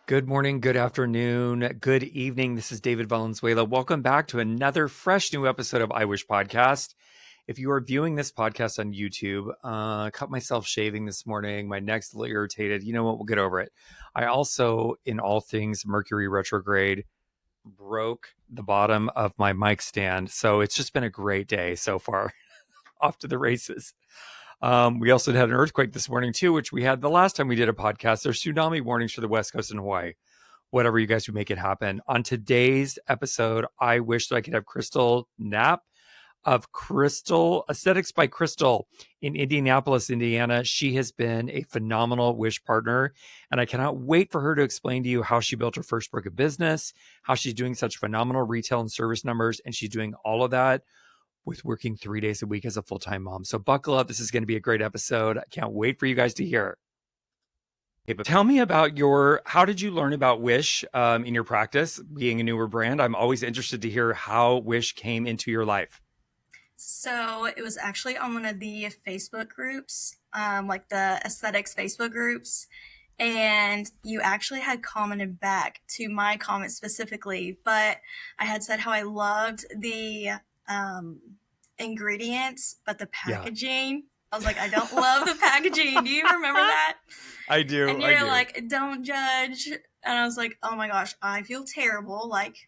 Good morning, good afternoon, good evening. This is David Valenzuela. Welcome back to another fresh new episode of I Wish Podcast. If you are viewing this podcast on YouTube, cut myself shaving this morning. My neck's a little irritated. You know what? We'll get over it. I also, in all things Mercury retrograde, broke the bottom of my mic stand. So it's just been a great day so far. Off to the races. We also had an earthquake this morning too, which we had the last time we did a podcast. There's tsunami warnings for the West Coast and Hawaii. Whatever you guys would make it happen. On today's episode, I wish that I could have Crystal Knapp of Crystal Aesthetics by Crystal in Indianapolis, Indiana. She has been a phenomenal Wish partner, and I cannot wait for her to explain to you how she built her first book of business, how she's doing such phenomenal retail and service numbers, and she's doing all of that with working 3 days a week as a full-time mom. So buckle up. This is going to be a great episode. I can't wait for you guys to hear. Okay, but tell me about how did you learn about Wish in your practice, being a newer brand? I'm always interested to hear how Wish came into your life. So it was actually on one of the Facebook groups, like the Aesthetics Facebook groups. And you actually had commented back to my comment specifically, but I had said how I loved the ingredients, but the packaging, I was like, I don't love the packaging. Do you remember that? I do. And you're like, don't judge. And I was like, oh my gosh, I feel terrible. Like,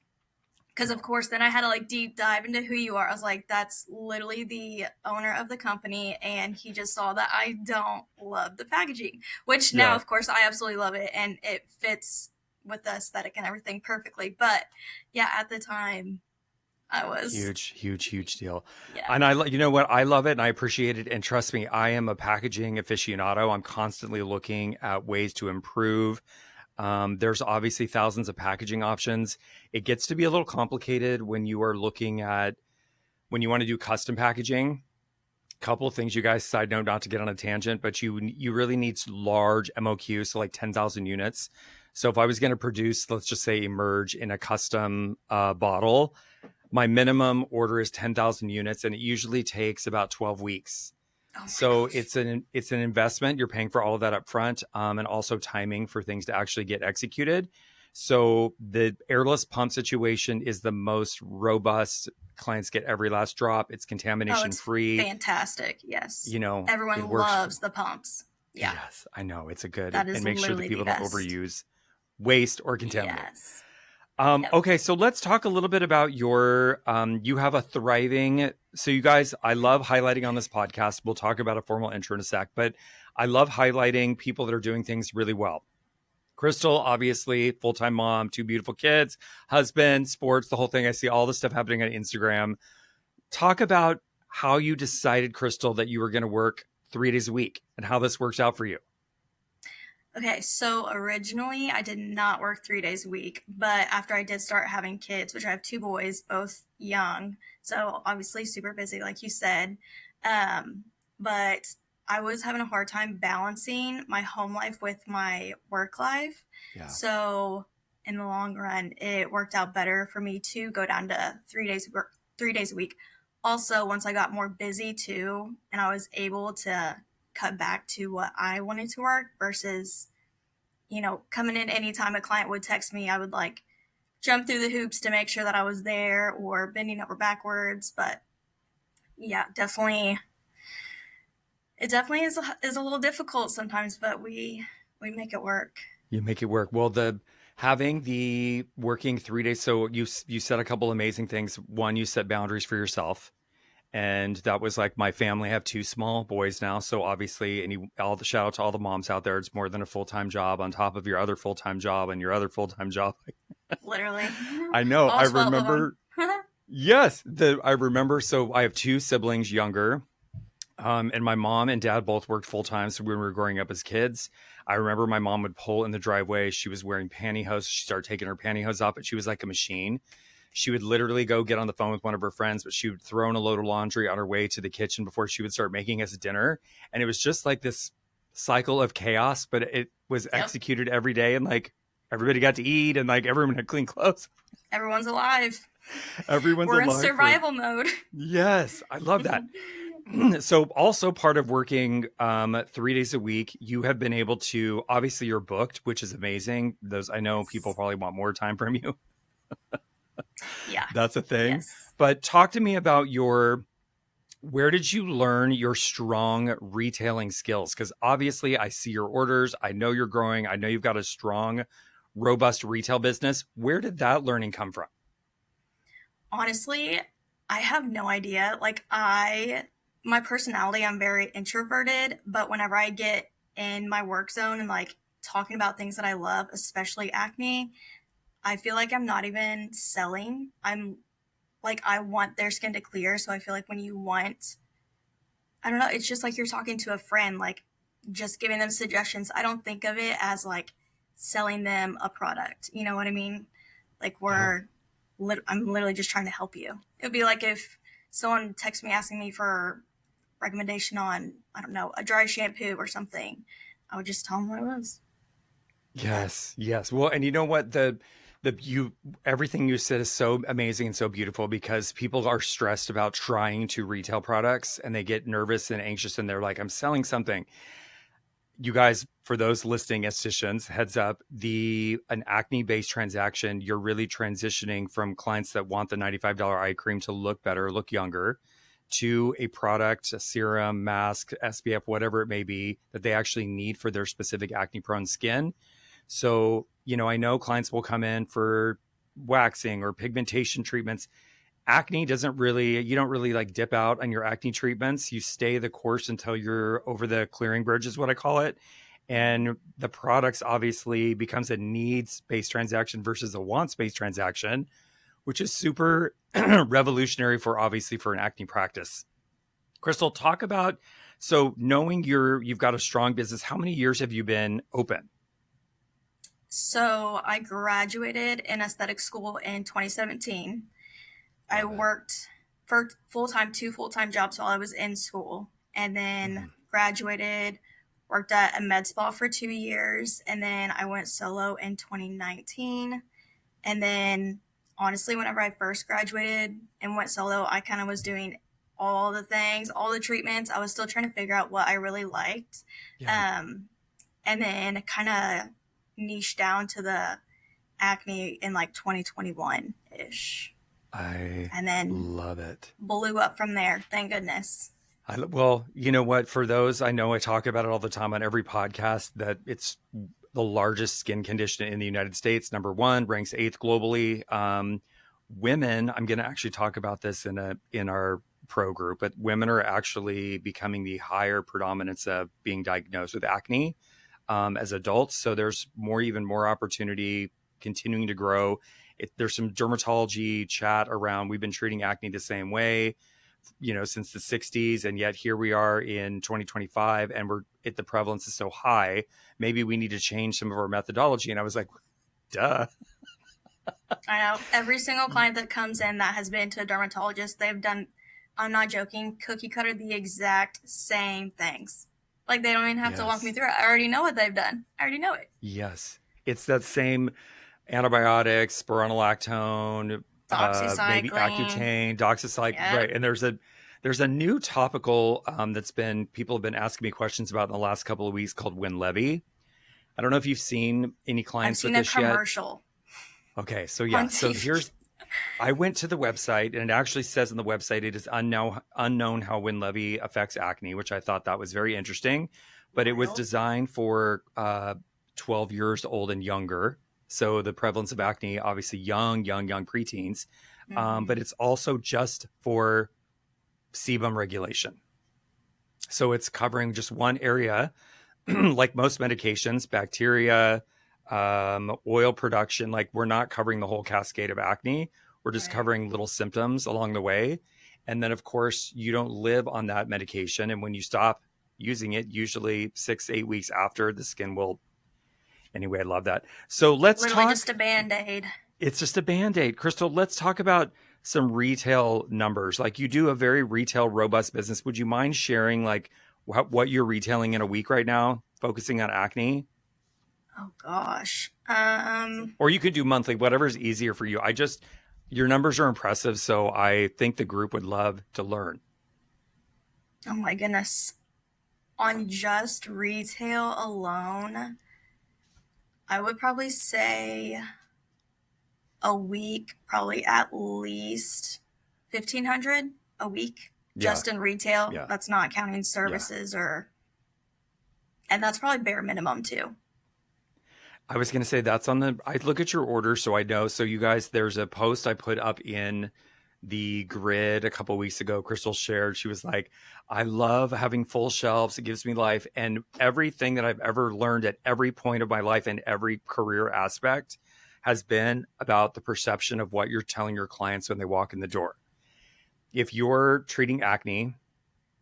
because of course, then I had to deep dive into who you are. I was like, that's literally the owner of the company. And he just saw that I don't love the packaging, which now, of course, I absolutely love it. And it fits with the aesthetic and everything perfectly. But yeah, at the time, I was huge deal. Yeah. And you know what? I love it and I appreciate it. And trust me, I am a packaging aficionado. I'm constantly looking at ways to improve. There's obviously thousands of packaging options. It gets to be a little complicated when you are looking at, when you want to do custom packaging. Couple of things, you guys, side note, not to get on a tangent, but you really need large MOQ, so like 10,000 units. So if I was going to produce, let's just say Emerge in a custom bottle, my minimum order is 10,000 units, and it usually takes about 12 weeks. So it's an investment. You're paying for all of that up front, and also timing for things to actually get executed. So the airless pump situation is the most robust. Clients get every last drop. It's contamination free. Fantastic. Yes. You know, everyone loves the pumps. Yeah. Yes, I know. It's a good, that is and make sure that people don't overuse, waste, or contaminate. Yes. Okay, so let's talk a little bit about your, you have a thriving, so you guys, I love highlighting on this podcast. We'll talk about a formal intro in a sec, but I love highlighting people that are doing things really well. Crystal, obviously, full-time mom, 2 beautiful kids, husband, sports, the whole thing. I see all this stuff happening on Instagram. Talk about how you decided, Crystal, that you were going to work 3 days a week and how this works out for you. Okay, so originally I did not work 3 days a week, but after I did start having kids, which I have 2 boys, both young, so obviously super busy, like you said, but I was having a hard time balancing my home life with my work life. Yeah. So in the long run, it worked out better for me to go down to 3 days a week. Also, once I got more busy too, and I was able to cut back to what I wanted to work versus, coming in anytime a client would text me, I would jump through the hoops to make sure that I was there or bending over backwards. But yeah, definitely, it definitely is a little difficult sometimes, but we make it work. You make it work. Well, having the working 3 days. So you said a couple amazing things. One, you set boundaries for yourself. And that was like my family. I have 2 small boys now. So obviously, shout out to all the moms out there. It's more than a full-time job on top of your other full-time job and your other full-time job. Literally. I know. I remember. Yes. I remember. So I have 2 siblings younger. And my mom and dad both worked full-time. So when we were growing up as kids, I remember my mom would pull in the driveway. She was wearing pantyhose. She started taking her pantyhose off, but she was like a machine. She would literally go get on the phone with one of her friends, but she would throw in a load of laundry on her way to the kitchen before she would start making us dinner. And it was just like this cycle of chaos, but it was executed every day. And everybody got to eat and everyone had clean clothes. Everyone's alive. We're in survival mode. Yes. I love that. So also part of working 3 days a week, you have been able to, obviously you're booked, which is amazing. Those, I know people Yes. probably want more time from you. Yeah. That's a thing. Yes. But talk to me about where did you learn your strong retailing skills? Because obviously I see your orders. I know you're growing. I know you've got a strong, robust retail business. Where did that learning come from? Honestly, I have no idea. My personality, I'm very introverted, but whenever I get in my work zone and like talking about things that I love, especially acne, I feel like I'm not even selling. I want their skin to clear. So I feel like when you want, I don't know, it's just like you're talking to a friend, like just giving them suggestions. I don't think of it as like selling them a product. You know what I mean? Like Yeah. I'm literally just trying to help you. It would be like if someone texts me asking me for recommendation on, I don't know, a dry shampoo or something. I would just tell them what it was. That Yes, yes. Well, and you know what? The you everything you said is so amazing and so beautiful because people are stressed about trying to retail products and they get nervous and anxious and they're like, I'm selling something. You guys, for those listening estheticians, heads up, the an acne based transaction, you're really transitioning from clients that want the $95 eye cream to look better, look younger, to a product, a serum, mask, SPF, whatever it may be, that they actually need for their specific acne prone skin. So, I know clients will come in for waxing or pigmentation treatments. Acne doesn't really, you don't really like dip out on your acne treatments. You stay the course until you're over the clearing bridge, is what I call it. And the products obviously becomes a needs based transaction versus a wants based transaction, which is super revolutionary for obviously for an acne practice. Crystal, talk about, so knowing you've got a strong business, how many years have you been open? So I graduated in aesthetic school in 2017. I Love it. worked for full time, two full time jobs while I was in school, and then Mhm. graduated, worked at a med spa for 2 years, and then I went solo in 2019. And then, honestly, whenever I first graduated and went solo, I kind of was doing all the things, all the treatments. I was still trying to figure out what I really liked. Yeah, Um, and then kind of niche down to the acne in like 2021 ish. I And then love it. blew up from there. Thank goodness. Well, you know what? For those, I know I talk about it all the time on every podcast that it's the largest skin condition in the United States. Number one, ranks eighth globally. Women, I'm going to actually talk about this in our pro group, but women are actually becoming the higher predominance of being diagnosed with acne as adults. So there's even more opportunity continuing to grow. There's some dermatology chat around. We've been treating acne the same way, since the 60s, and yet here we are in 2025 and the prevalence is so high. Maybe we need to change some of our methodology. And I was like, duh. I know every single client that comes in that has been to a dermatologist, they've done, I'm not joking, cookie cutter the exact same things. Like they don't even have to walk me Yes. through it. I already know what they've done. I already know it. Yes. It's that same antibiotics, spironolactone, maybe Doxycycline. Accutane, doxycycline, right? Yep. And there's a new topical that's been people have been asking me questions about in the last couple of weeks called Winlevi. I don't know if you've seen any I've clients with seen a this yet. commercial Okay, so on yeah, so TV. here's I went to the website and it actually says on the website it is unknown how Winlevi affects acne, which I thought that was very interesting. But it was Wild. designed for 12 years old and younger. So the prevalence of acne, obviously young preteens. Mm-hmm. But it's also just for sebum regulation. So it's covering just one area, like most medications, bacteria, oil production. Like we're not covering the whole cascade of acne. We're just Right. covering little symptoms along the way. And then, of course, you don't live on that medication. And when you stop using it, usually 6 8 weeks after, the skin will. Anyway, I love that. So let's Literally talk. just a band aid. It's just a band aid. Crystal, let's talk about some retail numbers. Like you do a very retail, robust business. Would you mind sharing like what you're retailing in a week right now, focusing on acne? Oh gosh. Or you could do monthly, whatever's easier for you. Your numbers are impressive. So I think the group would love to learn. Oh my goodness. On just retail alone, I would probably say a week, probably at least 1,500 a week Yeah, just in retail. yeah, That's not counting yeah. services and that's probably bare minimum too. I was going to say that's on the, I look at your order so I know. So you guys, there's a post I put up in the grid a couple weeks ago. Crystal shared, she was like, I love having full shelves. It gives me life. And everything that I've ever learned at every point of my life and every career aspect has been about the perception of what you're telling your clients when they walk in the door. If you're treating acne,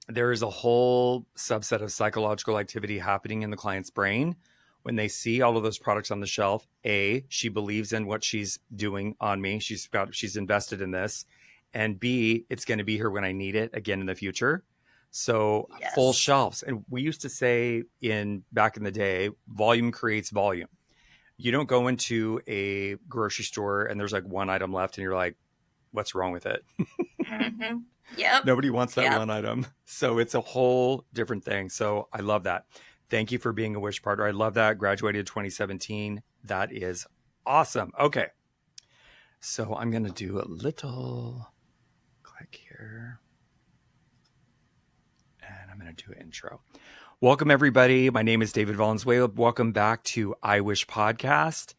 there is a whole subset of psychological activity happening in the client's brain when they see all of those products on the shelf. A, she believes in what she's doing on me. She's invested in this. And B, it's going to be here when I need it again in the future. So full Yes. shelves. And we used to say in back in the day, volume creates volume. You don't go into a grocery store and there's like one item left and you're like, what's wrong with it? Mm-hmm. Yep. Nobody wants that Yep. one item. So it's a whole different thing. So I love that. Thank you for being a wish partner. I love that. Graduated 2017. That is awesome. Okay. So I'm going to do a little click here and I'm going to do an intro. Welcome, everybody. My name is David Valenzuela. Welcome back to I Wish Podcast.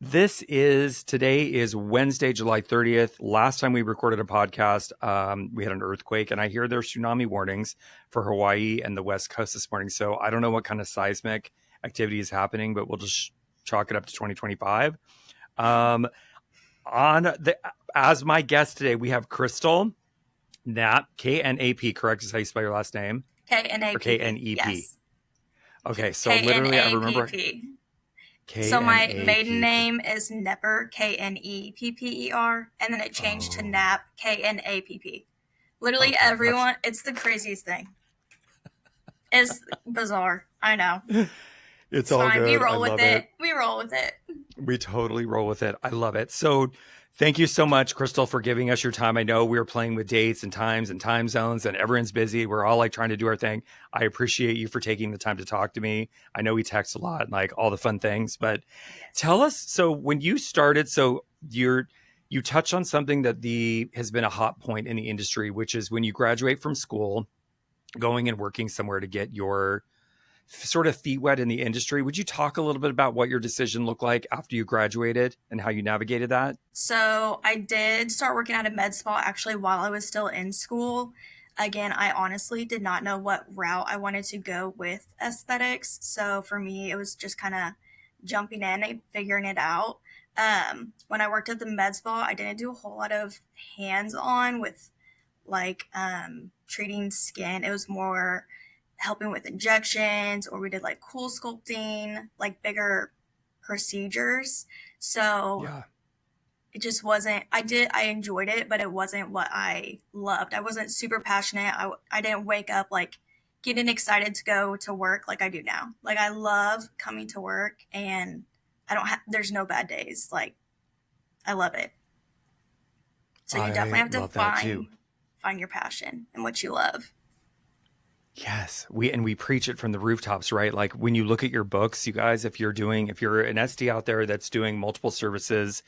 Today is Wednesday, July 30th. Last time we recorded a podcast, we had an earthquake, and I hear there's tsunami warnings for Hawaii and the West Coast this morning. So I don't know what kind of seismic activity is happening, but we'll just chalk it up to 2025. Um, as my guest today, we have Crystal Knapp, Knapp, correct? Is how you spell your last name? Or Knapp. Knep? Yes. Okay, so literally, I remember Knapp. So my maiden Knapp. name is Nepper, Knepper, and then it changed to Oh, Knapp, Knapp. Literally okay, that's everyone, it's the craziest thing. It's bizarre. I know. it's It's all fine. We good. I roll with love it. it. We roll with it. We totally roll with it. I love it. So thank you so much, Crystal, for giving us your time. I know we were playing with dates and times and time zones and everyone's busy. We're all like trying to do our thing. I appreciate you for taking the time to talk to me. I know we text a lot and like all the fun things, but tell Yes. us, so when you started, you touched on something that the has been a hot point in the industry, which is when you graduate from school, going and working somewhere to get your sort of feet wet in the industry. Would you talk a little bit about what your decision looked like after you graduated and how you navigated that? So I did start working at a med spa actually while I was still in school. Again, I honestly did not know what route I wanted to go with aesthetics. So for me, it was just kind of jumping in and figuring it out. When I worked at the med spa, I didn't do a whole lot of hands on with treating skin. It was more helping with injections, or we did like cool sculpting, like bigger procedures. So Yeah. it just wasn't, I enjoyed it, but it wasn't what I loved. I wasn't super passionate. I didn't wake up like getting excited to go to work like I do now. Like I love coming to work, and I don't have, there's no bad days. Like I love it. So you definitely I have to love that too. find your passion and what you love. Yes. We preach it from the rooftops, right? Like when you look at your books, you guys, if you're an SD out there that's doing multiple services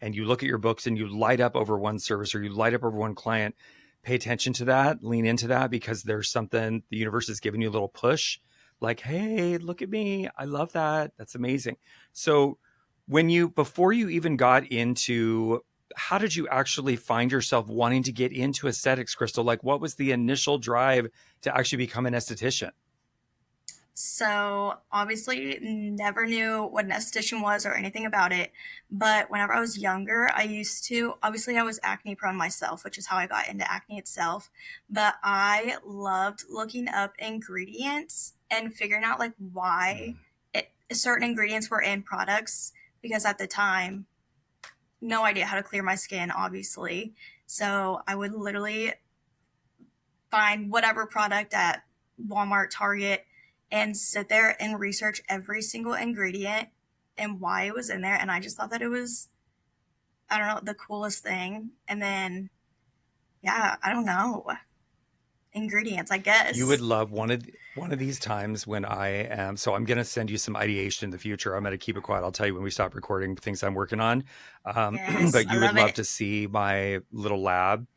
and you look at your books and you light up over one service or you light up over one client, pay attention to that, lean into that, because there's something the universe is giving you a little push. Like, hey, look at me. I love that. That's amazing. So before you even got into, how did you actually find yourself wanting to get into aesthetics, Crystal? Like, what was the initial drive to actually become an esthetician? So obviously never knew what an esthetician was or anything about it. But whenever I was younger, I used to, obviously I was acne prone myself, which is how I got into acne itself. But I loved looking up ingredients and figuring out like why Mm. certain ingredients were in products, because at the time, no idea how to clear my skin, obviously. So I would literally find whatever product at Walmart, Target, and sit there and research every single ingredient and why it was in there. And I just thought that it was, I don't know, the coolest thing. And then, yeah, I don't know. ingredients, I You would guess. love one of these times when I am. So I'm going to send you some ideation in the future. I'm going to keep it quiet. I'll tell you when we stop recording things I'm working on. Yes, But I you would love love it. to see my little lab,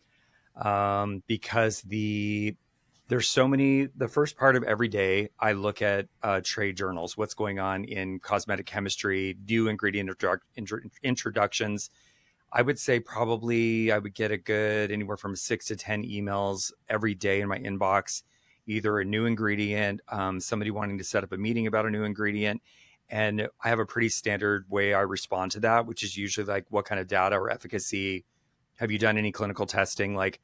because there's so many. The first part of every day, I look at trade journals, what's going on in cosmetic chemistry, new ingredient introductions. I would say probably I would get a good anywhere from 6 to 10 emails every day in my inbox, either a new ingredient, somebody wanting to set up a meeting about a new ingredient. And I have a pretty standard way I respond to that, which is usually like, what kind of data or efficacy have you done any clinical testing? Like,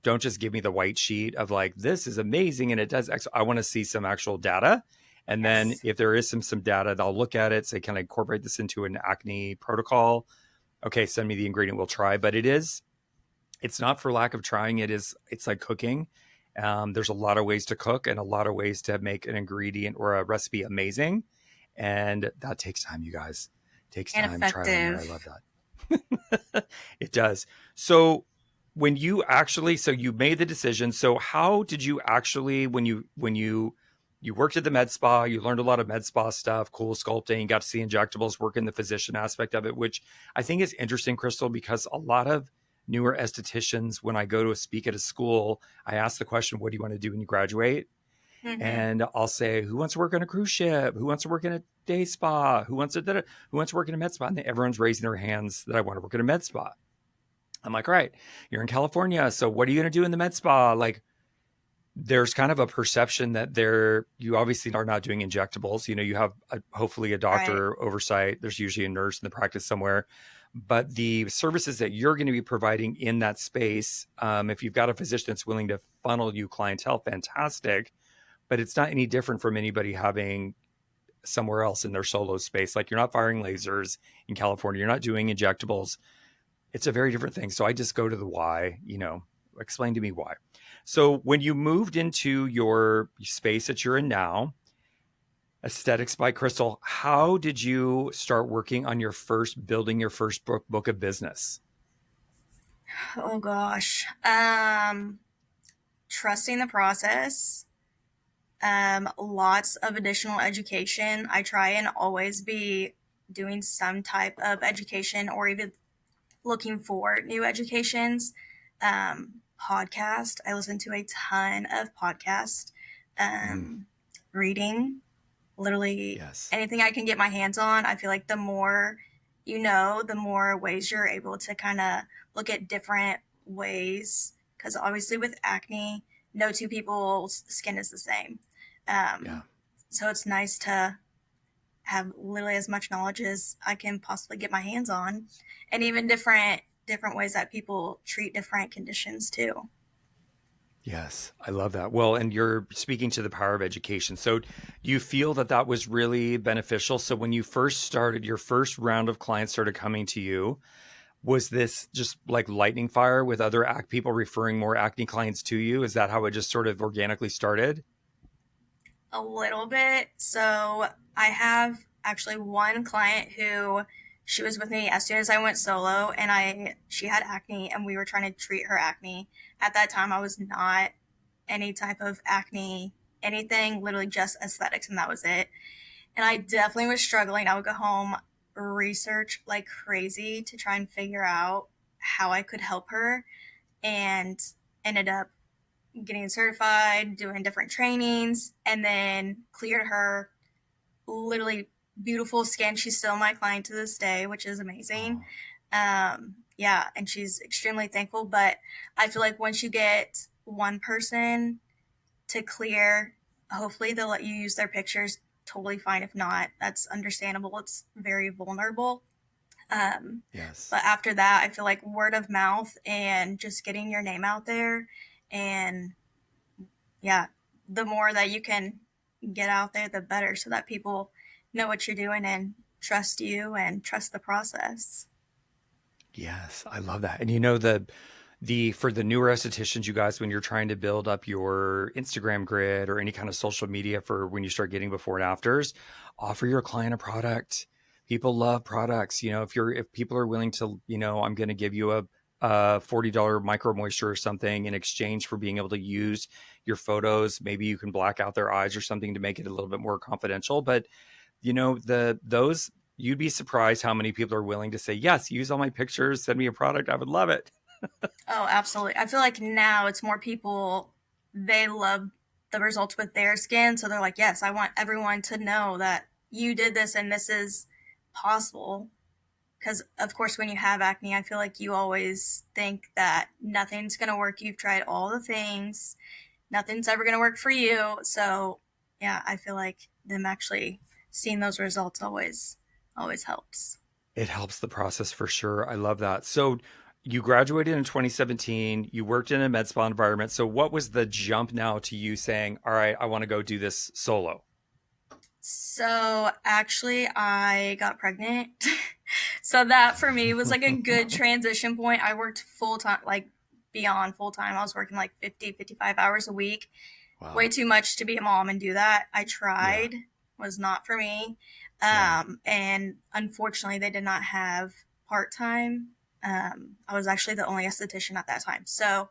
don't just give me the white sheet of like, this is amazing and it does X. I want to see some actual data. And then Yes. if there is some data, I'll look at it, say, can I incorporate this into an acne protocol? Okay, send me the ingredient, we'll try. But it's not for lack of trying. It's like cooking. There's a lot of ways to cook and a lot of ways to make an ingredient or a recipe amazing. And that takes time, you guys. It takes And time, trial and error. I effective. love that. It does. So when you actually, so you made the decision. So how did you actually, when you worked at the med spa, you learned a lot of med spa stuff, cool sculpting, you got to see injectables, work in the physician aspect of it, which I think is interesting, Crystal, because a lot of newer estheticians, when I go to speak at a school, I ask the question, what do you want to do when you graduate? Hmm. And I'll say, who wants to work on a cruise ship? Who wants to work in a day spa? Who wants to work in a med spa? And everyone's raising their hands that I want to work in a med spa. I'm like, all right, you're in California. So what are you going to do in the med spa? Like, there's kind of a perception that you obviously are not doing injectables. You have hopefully a Right. doctor oversight. There's usually a nurse in the practice somewhere. But the services that you're going to be providing in that space, if you've got a physician that's willing to funnel you clientele, fantastic. But it's not any different from anybody having somewhere else in their solo space. Like, you're not firing lasers in California. You're not doing injectables. It's a very different thing. So I just go to the why, explain to me why. So when you moved into your space that you're in now, Aesthetics by Crystal, how did you start working on building your first book of business? Oh gosh. Trusting the process. Lots of additional education. I try and always be doing some type of education or even looking for new educations. Podcast. I listen to a ton of podcasts. Mm, Um, Reading. Literally yes. anything I can get my hands on. I feel like the more you know, the more ways you're able to kind of look at different ways. Because obviously, with acne, no two people's skin is the same. Yeah. Um, so it's nice to have literally as much knowledge as I can possibly get my hands on, and even different ways that people treat different conditions too. Yes, I love that. Well, and you're speaking to the power of education. So, do you feel that that was really beneficial? So, when you first started, your first round of clients started coming to you, was this just like lightning fire with other people referring more acne clients to you? Is that how it just sort of organically started? A little bit. So I have actually one client who she was with me as soon as I went solo, and I she had acne and we were trying to treat her acne. At that time I was not any type of acne anything, literally just aesthetics, and that was it. And I definitely was struggling. I would go home, research like crazy to try and figure out how I could help her, and ended up getting certified, doing different trainings, and then cleared her literally beautiful skin. She's still my client to this day, which is amazing. Oh, Yeah, and she's extremely thankful. But I feel like once you get one person to clear, hopefully they'll let you use their pictures. Totally fine. If not, that's understandable. It's very vulnerable. Um, yes. but after that, I feel like word of mouth and just getting your name out there, and yeah, the more that you can get out there, the better, so that people know what you're doing and trust you and trust the process. Yes, I love that. And the for the newer estheticians, you guys, when you're trying to build up your Instagram grid or any kind of social media for when you start getting before and afters, offer your client a product. People love products. If people are willing to, I'm going to give you $40 micro moisture or something in exchange for being able to use your photos. Maybe you can black out their eyes or something to make it a little bit more confidential. But those you'd be surprised how many people are willing to say, yes, use all my pictures, send me a product. I would love it. Oh, absolutely. I feel like now it's more people, they love the results with their skin. So they're like, yes, I want everyone to know that you did this and this is possible. Because, of course, when you have acne, I feel like you always think that nothing's going to work. You've tried all the things, nothing's ever going to work for you. So, yeah, I feel like them actually seeing those results always helps. It helps the process for sure. I love that. So you graduated in 2017. You worked in a med spa environment. So what was the jump now to you saying, all right, I want to go do this solo? So actually, I got pregnant. So that for me was like a good transition point. I worked full time, like beyond full time. I was working like 50, 55 hours a week. Way Wow. too much to be a mom and do that. I Yeah. tried, was not for me. Right. And unfortunately, they did not have part time. I was actually the only esthetician at that time. So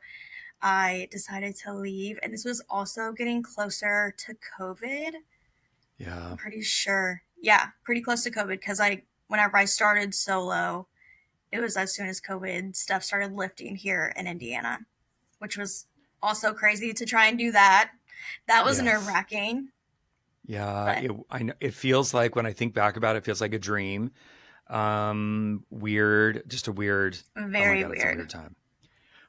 I decided to leave. And this was also getting closer to COVID. I'm Yeah. pretty sure. Yeah, pretty close to COVID because whenever I started solo, it was as soon as COVID stuff started lifting here in Indiana, which was also crazy to try and do that. That was nerve Yes. wracking, Yeah. but I know it feels like when I think back about it, it feels like a dream. Weird, just a weird, oh my very God, it's a weird. weird time.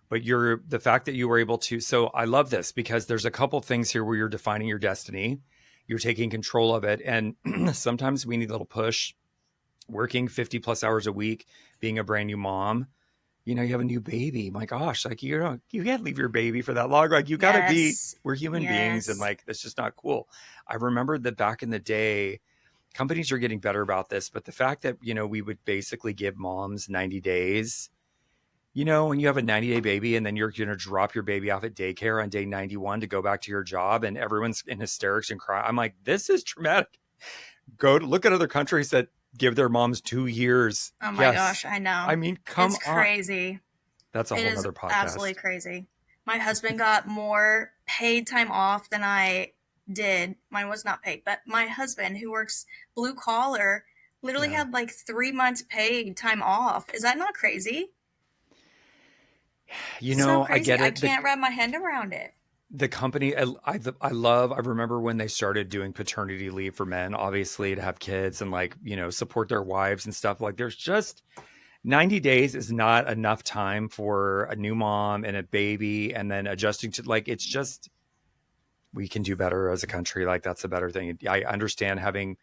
But the fact that you were able to, so I love this because there's a couple things here where you're defining your destiny, you're taking control of it. And sometimes we need a little push, working 50 plus hours a week, being a brand new mom. You have a new baby. My gosh, like you can't leave your baby for that long. Like you got to be, Yes. we're human beings and Yes. like, that's just not cool. I remember that back in the day, companies are getting better about this, but the fact that, we would basically give moms 90 days, when you have a 90-day baby and then you're going to drop your baby off at daycare on day 91 to go back to your job and everyone's in hysterics and cry. I'm like, this is traumatic. Go to look at other countries that give their moms 2 years. Oh my Yes. gosh, I know. I mean, come It's on. crazy. That's a It whole is nother absolutely podcast. crazy. My husband got more paid time off than I did. Mine was not paid, but my husband, who works blue collar, literally Yeah. had like 3 months paid time off. Is that not crazy? So I crazy. get I it. The can't wrap my head around it. the company I remember when they started doing paternity leave for men, obviously to have kids and like, support their wives and stuff. Like there's just 90 days is not enough time for a new mom and a baby and then adjusting to like it's just we can do better as a country. Like that's a better thing. I understand having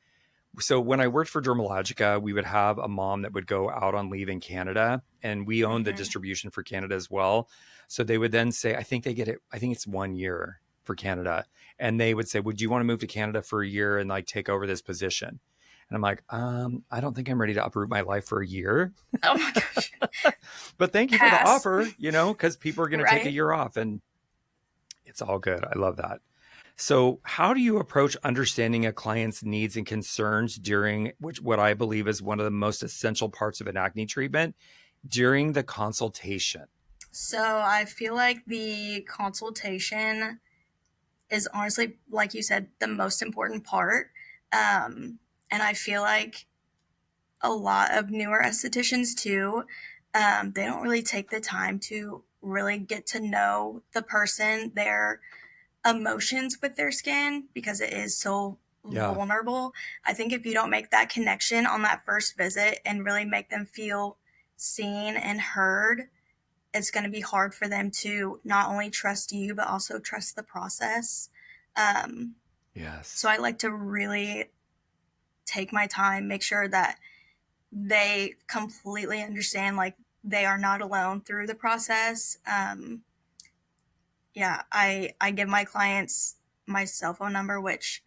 so when I worked for Dermalogica, we would have a mom that would go out on leave in Canada and we own the Hmm. distribution for Canada as well. So they would then say, I think they get it, I think it's 1 year for Canada. And they would say, would you want to move to Canada for a year and like take over this position? And I'm like, I don't think I'm ready to uproot my life for a year. Oh my gosh. But thank you for the Pass. offer, because people are going to take a Right? year off and it's all good. I love that. So, how do you approach understanding a client's needs and concerns during which what I believe is one of the most essential parts of an acne treatment during the consultation? So I feel like the consultation is honestly, like you said, the most important part. And I feel like a lot of newer estheticians too, they don't really take the time to really get to know the person, their emotions with their skin because it is so Yeah. vulnerable. I think if you don't make that connection on that first visit and really make them feel seen and heard, it's going to be hard for them to not only trust you, but also trust the process. Um, so Yes. I like to really take my time, make sure that they completely understand like they are not alone through the process. Yeah, I give my clients my cell phone number, which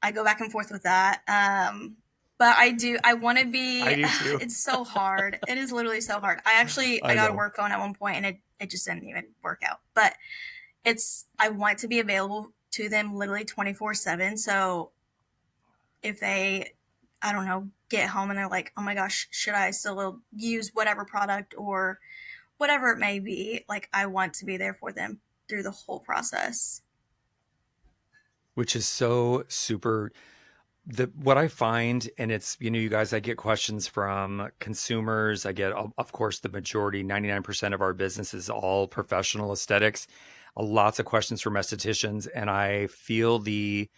I go back and forth with that. But I want to I be, do too. it's so hard. It is literally so hard. I I got a know. work phone at one point and it just didn't even work out. But I want to be available to them literally 24/7. So if they I don't know, get home and they're like, oh my gosh, should I still use whatever product or whatever it may be? Like, I want to be there for them through the whole process. Which is so super. What I find, and it's, you guys, I get questions from consumers. I get, of course, the majority, 99% of our business is all professional aesthetics. Lots of questions from estheticians, and I feel the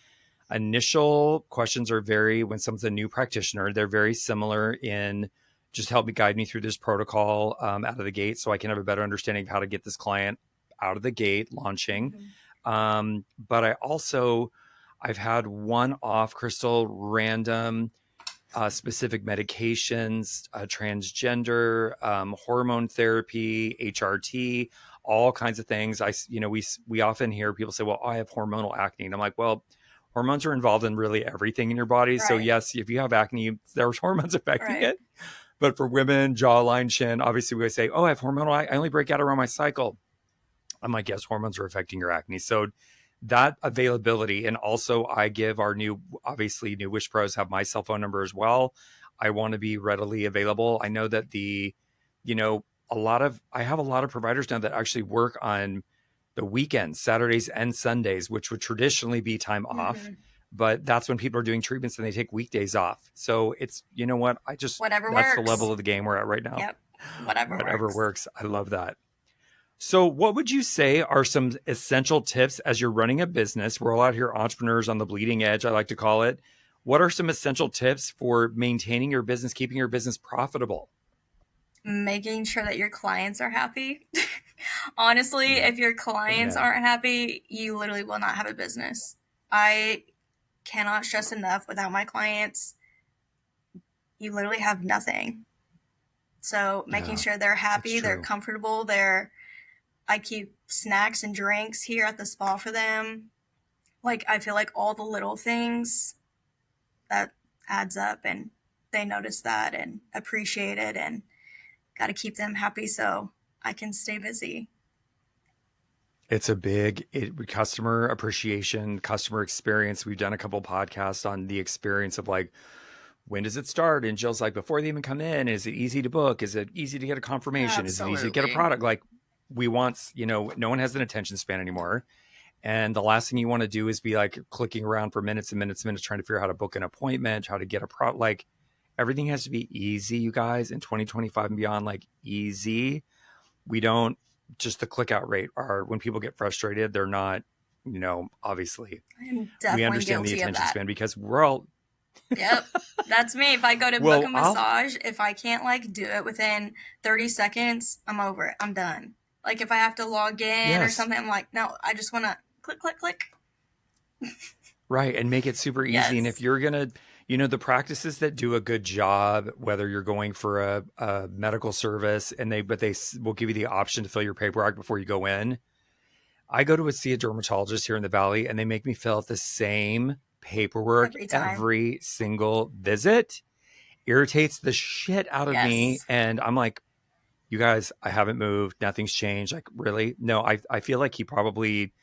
initial questions are when someone's a new practitioner, they're very similar in just help me guide me through this protocol out of the gate so I can have a better understanding of how to get this client out of the gate launching. Mm-hmm. But I've had one-off crystal random specific medications, transgender, hormone therapy, HRT, all kinds of things. We often hear people say, "Well, I have hormonal acne," and I'm like, "Well, hormones are involved in really everything in your body. So Right. yes, if you have acne, there's hormones affecting Right. it. But for women, jawline, chin, obviously we say, oh, I have hormonal. I only break out around my cycle. I'm like, yes, hormones are affecting your acne. So that availability, and also I give our obviously new Wish Pros have my cell phone number as well. I want to be readily available. I know that I have a lot of providers now that actually work on the weekends, Saturdays and Sundays, which would traditionally be time off. Mm-hmm. But that's when people are doing treatments and they take weekdays off. So it's, you know what? Whatever That's the level works. of the game we're at right now. Yep. Whatever Whatever works. works. I love that. So, what would you say are some essential tips as you're running a business? We're all out here entrepreneurs on the bleeding edge, I like to call it. What are some essential tips for maintaining your business, keeping your business profitable? Making sure that your clients are happy. Honestly, Yep. if your clients Amen. aren't happy, you literally will not have a business. I cannot stress enough, without my clients, you literally have nothing. So making Yeah, sure they're it's happy, they're true. comfortable, I keep snacks and drinks here at the spa for them. Like, I feel like all the little things that adds up, and they notice that and appreciate it, and got to keep them happy so I can stay busy. It's customer appreciation, customer experience. We've done a couple podcasts on the experience of like, when does it start? And Jill's like, before they even come in, is it easy to book? Is it easy to get a confirmation? Is it easy to get a Absolutely. product? Like, we want, no one has an attention span anymore. And the last thing you want to do is be like clicking around for minutes and minutes and minutes trying to figure out how to book an appointment, how to get a product. Like, everything has to be easy, you guys, in 2025 and beyond, like easy. We don't just the click out rate are when people get frustrated, they're not, obviously I'm we definitely understand the guilty of attention that. span because we're all, Yep. That's me. If I go to book a well, I'll, massage, if I can't like do it within 30 seconds, I'm over it. I'm done. Like, if I have to log in or yes, something, I'm like, no, I just want to click, click, click. right. And make it super easy. And if Yes. you're going to, the practices that do a good job, whether you're going for a medical service and they will give you the option to fill your paperwork before you go in. I go to see a dermatologist here in the Valley and they make me fill out the same paperwork Every time. every single visit. Irritates the shit out of me. Yes. And I'm like, you guys, I haven't moved. Nothing's changed. Like, really? No, I feel like he probably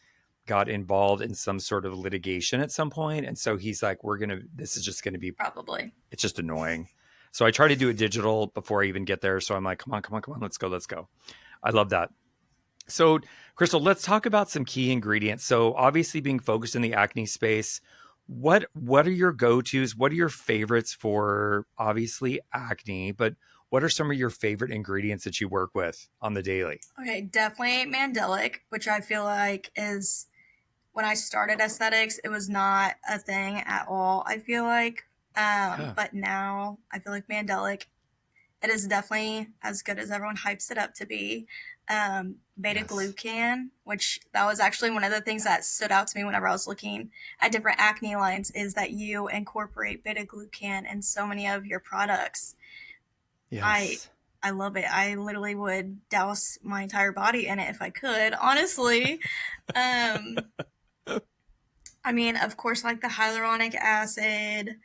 got involved in some sort of litigation at some point. And so he's like, this is just going to be, Probably. it's just annoying. So I try to do it digital before I even get there. So I'm like, come on, come on, come on. Let's go. Let's go. I love that. So, Crystal, let's talk about some key ingredients. So, obviously, being focused in the acne space, what are your go-tos? What are your favorites for obviously acne? But what are some of your favorite ingredients that you work with on the daily? Okay, definitely Mandelic, which I feel like is, when I started aesthetics, it was not a thing at all, I feel like. Yeah. But now I feel like Mandelic, it is definitely as good as everyone hypes it up to be. Yes. BetaGlucan, which that was actually one of the things that stood out to me whenever I was looking at different acne lines, is that you incorporate BetaGlucan in so many of your products. I Yes. I love it. I literally would douse my entire body in it if I could, honestly. Um, I mean, of course, like the hyaluronic acid,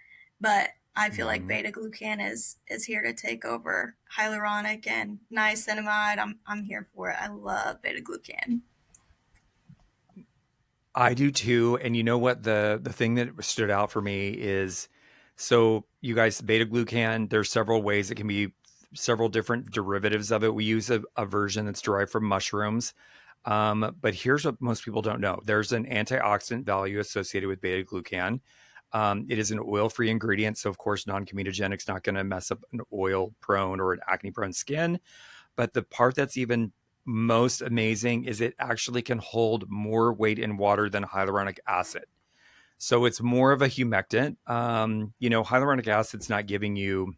but I feel like Mhm. beta glucan is here to take over hyaluronic and niacinamide. I'm here for it. I love beta glucan. I do too. And you know what? The thing that stood out for me is So you guys, BetaGlucan, there's several ways it can be, several different derivatives of it. We use a version that's derived from mushrooms. But here's what most people don't know. There's an antioxidant value associated with beta-glucan. It is an oil-free ingredient, so of course non-comedogenic is not going to mess up an oil-prone or an acne-prone skin. But the part that's even most amazing is it actually can hold more weight in water than hyaluronic acid. So it's more of a humectant. Hyaluronic acid's not giving you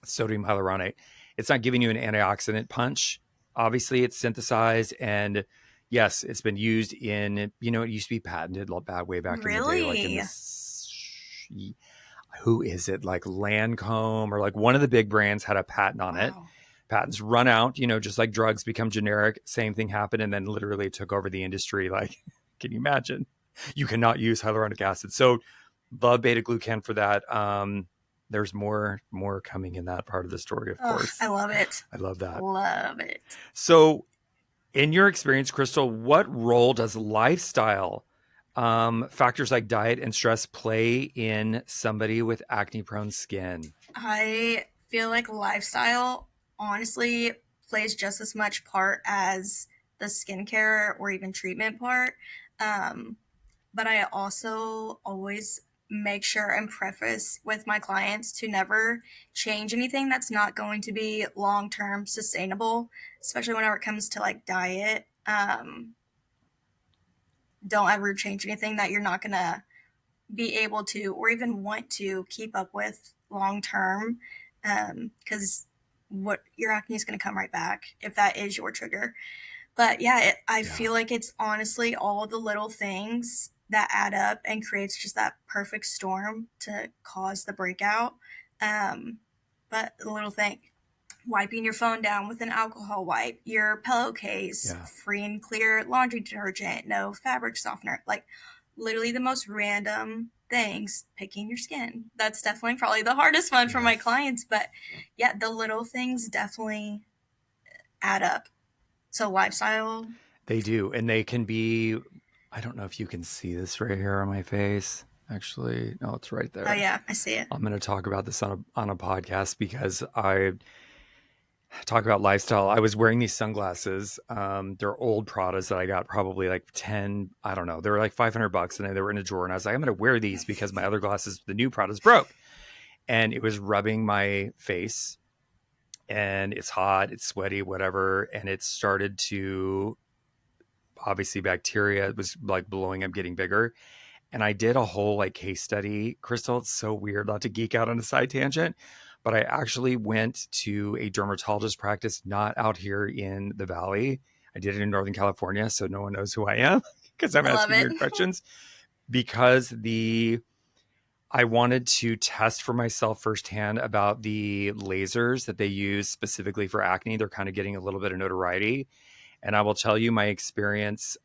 sodium hyaluronate. It's not giving you an antioxidant punch. Obviously, it's synthesized, and yes, it's been used in, it used to be patented way back in the day, like in Really? this, who is it? Like Lancome or like one of the big brands had a patent on it. Wow. Patents run out, just like drugs become generic. Same thing happened, and then literally took over the industry. Like, can you imagine? You cannot use hyaluronic acid. So, love beta glucan for that. There's more coming in that part of the story, of Oh, course. I love it. I love that. Love it. So, in your experience, Crystal, what role does lifestyle, factors like diet and stress, play in somebody with acne-prone skin? I feel like lifestyle honestly plays just as much part as the skincare or even treatment part. Um, but I also always make sure and preface with my clients to never change anything that's not going to be long term sustainable, especially whenever it comes to like diet. Don't ever change anything that you're not going to be able to or even want to keep up with long term, because what your acne is going to come right back if that is your trigger. But yeah, I Yeah. feel like it's honestly all the little things that add up and creates just that perfect storm to cause the breakout. Um, but the little thing, wiping your phone down with an alcohol wipe, your pillowcase, Yeah. free and clear laundry detergent, no fabric softener, like literally the most random things, picking your skin. That's definitely probably the hardest one for my Yes. clients. But yeah, the little things definitely add up. So lifestyle. They do. And they can be, I don't know if you can see this right here on my face. Actually, no, it's right Oh there. yeah, I see it. I'm going to talk about this on a podcast because I talk about lifestyle. I was wearing these sunglasses. They're old Pradas that I got probably like 10, I don't know. They were like $500 and they were in a drawer. And I was like, I'm going to wear these because my other glasses, the new Pradas, broke. And it was rubbing my face, and it's hot, it's sweaty, whatever. And it started to, obviously bacteria was like blowing up, getting bigger. And I did a whole like case study, Crystal. It's so weird, not to geek out on a side tangent, but I actually went to a dermatologist practice not out here in the Valley. I did it in Northern California, so no one knows who I am because I'm I love asking it. weird questions. Because I wanted to test for myself firsthand about the lasers that they use specifically for acne. They're kind of getting a little bit of notoriety, and I will tell you my experience.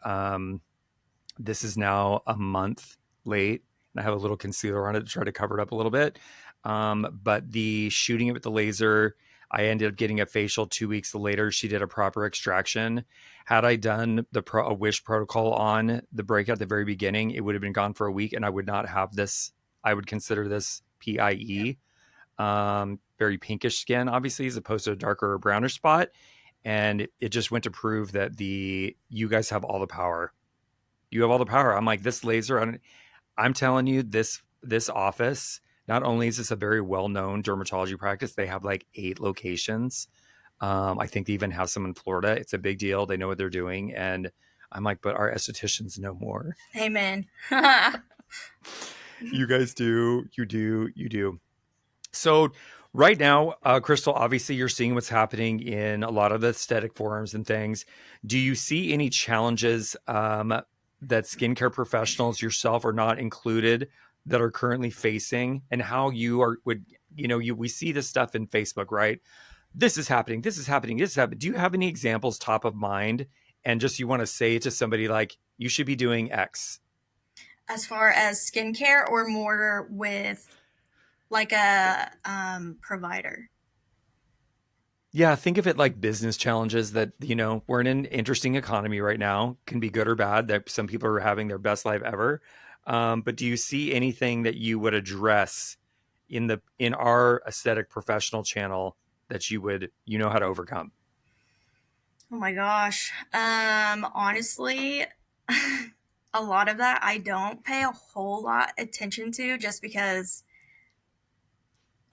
This is now a month late, and I have a little concealer on it to try to cover it up a little bit. But the shooting it with the laser, I ended up getting a facial 2 weeks later. She did a proper extraction. Had I done a wish protocol on the breakout at the very beginning, it would have been gone for a week, and I would not have this. I would consider this Yep. PIE, very pinkish skin, obviously, as opposed to a darker or brownish spot. And it just went to prove that you guys have all the power. You have all the power. I'm like, this laser, I'm telling you, this office, not only is this a very well-known dermatology practice, they have like 8 locations. I think they even have some in Florida. It's a big deal. They know what they're doing. And I'm like, but our estheticians know more. Amen. You guys do. You do. You do. So right now, Crystal, obviously you're seeing what's happening in a lot of the aesthetic forums and things. Do you see any challenges that skincare professionals, yourself or not included, that are currently facing, and how you we see this stuff in Facebook, right? This is happening. This is happening. This is happening. Do you have any examples top of mind, and just you want to say to somebody like, you should be doing X? As far as skincare or more with like a provider. Yeah, think of it like business challenges that, we're in an interesting economy right now, can be good or bad, that some people are having their best life ever. But do you see anything that you would address, in our aesthetic professional channel that you know how to overcome? Oh my gosh. Honestly, a lot of that I don't pay a whole lot attention to just because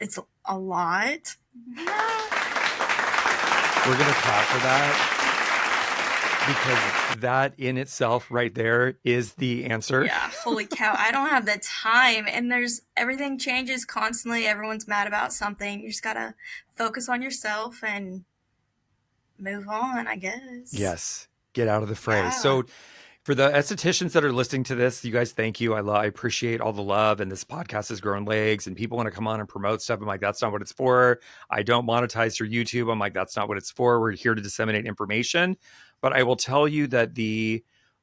it's a lot. We're going to clap for that because that in itself right there is the answer. Yeah, holy cow. I don't have the time, and everything changes constantly. Everyone's mad about something. You just gotta focus on yourself and move on, I guess. Yes. Get out of the fray. Yeah. So for the estheticians that are listening to this, you guys, thank you. I appreciate all the love, and this podcast has grown legs, and people want to come on and promote stuff. I'm like, that's not what it's for. I don't monetize through YouTube. I'm like, that's not what it's for. We're here to disseminate information. But I will tell you that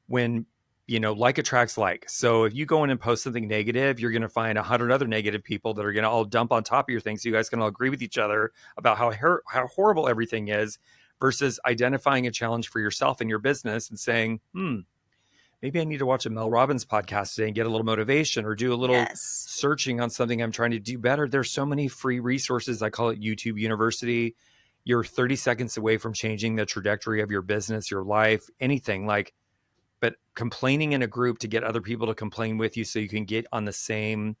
when like attracts like. So if you go in and post something negative, you're going to find 100 other negative people that are going to all dump on top of your thing. So you guys can all agree with each other about how horrible everything is, versus identifying a challenge for yourself and your business and saying, maybe I need to watch a Mel Robbins podcast today and get a little motivation, or do a little Yes. searching on something I'm trying to do better. There's so many free resources. I call it YouTube University. You're 30 seconds away from changing the trajectory of your business, your life, anything but complaining in a group to get other people to complain with you so you can get on the same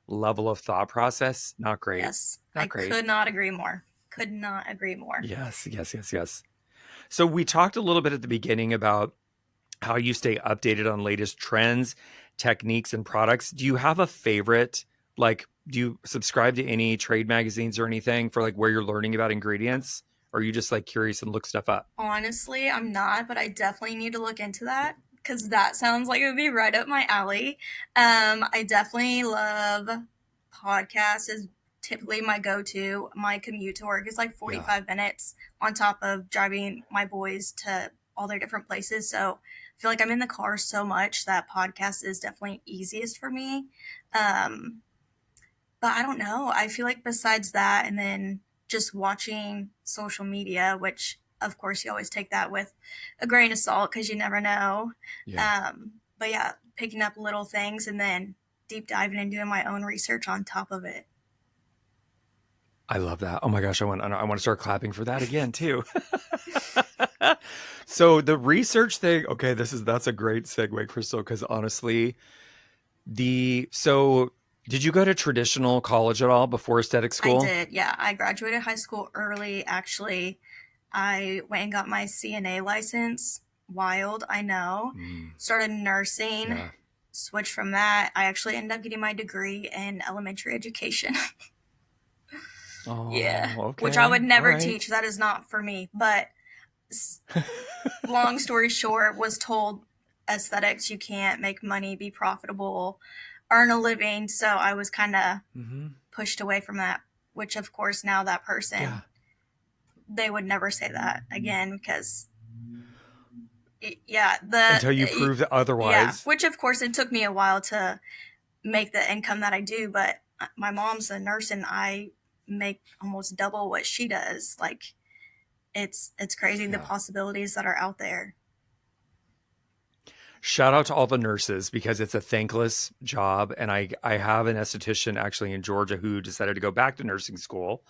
level of thought process. Not great. Yes. Not great. Could not agree more. Could not agree more. Yes. So we talked a little bit at the beginning about how you stay updated on latest trends, techniques, and products. Do you have a favorite? Do you subscribe to any trade magazines or anything for where you're learning about ingredients? Or are you just curious and look stuff up? Honestly, I'm not, but I definitely need to look into that because that sounds like it would be right up my alley. I definitely love podcasts is typically my go-to. My commute to work is 45 minutes on top of driving my boys to all their different places. So I feel like I'm in the car so much that podcast is definitely easiest for me. But I don't know. I feel like besides that, and then just watching social media, which of course you always take that with a grain of salt because you never know. Yeah. But yeah, picking up little things and then deep diving and doing my own research on top of it. I love that. Oh my gosh, I want to start clapping for that again too. So the research thing, okay, that's a great segue, Crystal, because honestly, did you go to traditional college at all before aesthetic school? I did, yeah. I graduated high school early, actually. I went and got my CNA license. Wild, I know. Started nursing. Yeah. Switched from that. I actually ended up getting my degree in elementary education. Oh, yeah. okay. Which I would never All right. teach. That is not for me. But long story short, was told aesthetics, you can't make money, be profitable, earn a living. So I was kind of pushed away from that, which of course now that person, they would never say that again because until you prove otherwise. Yeah, which of course it took me a while to make the income that I do, but my mom's a nurse and I make almost double what she does. It's crazy the possibilities that are out there. Shout out to all the nurses because it's a thankless job. And I have an esthetician actually in Georgia who decided to go back to nursing school.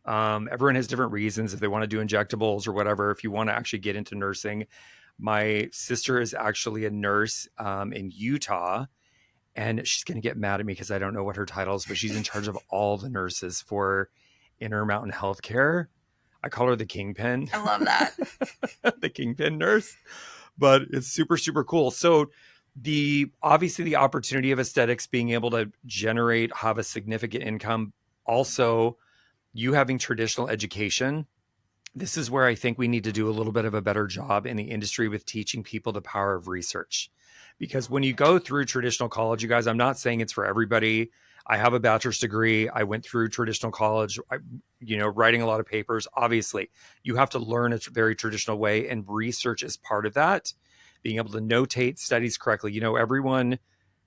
Everyone has different reasons if they want to do injectables or whatever. If you want to actually get into nursing, my sister is actually a nurse in Utah, and she's going to get mad at me because I don't know what her title is, but she's in charge of all the nurses for Intermountain Healthcare. I call her the Kingpin. I love that. The Kingpin nurse. But it's super, super cool. So obviously the opportunity of aesthetics being able to have a significant income, also you having traditional education. This is where I think we need to do a little bit of a better job in the industry with teaching people the power of research. Because when you go through traditional college, you guys, I'm not saying it's for everybody. I have a bachelor's degree. I went through traditional college, writing a lot of papers. Obviously, you have to learn a very traditional way, and research is part of that. Being able to notate studies correctly. Everyone,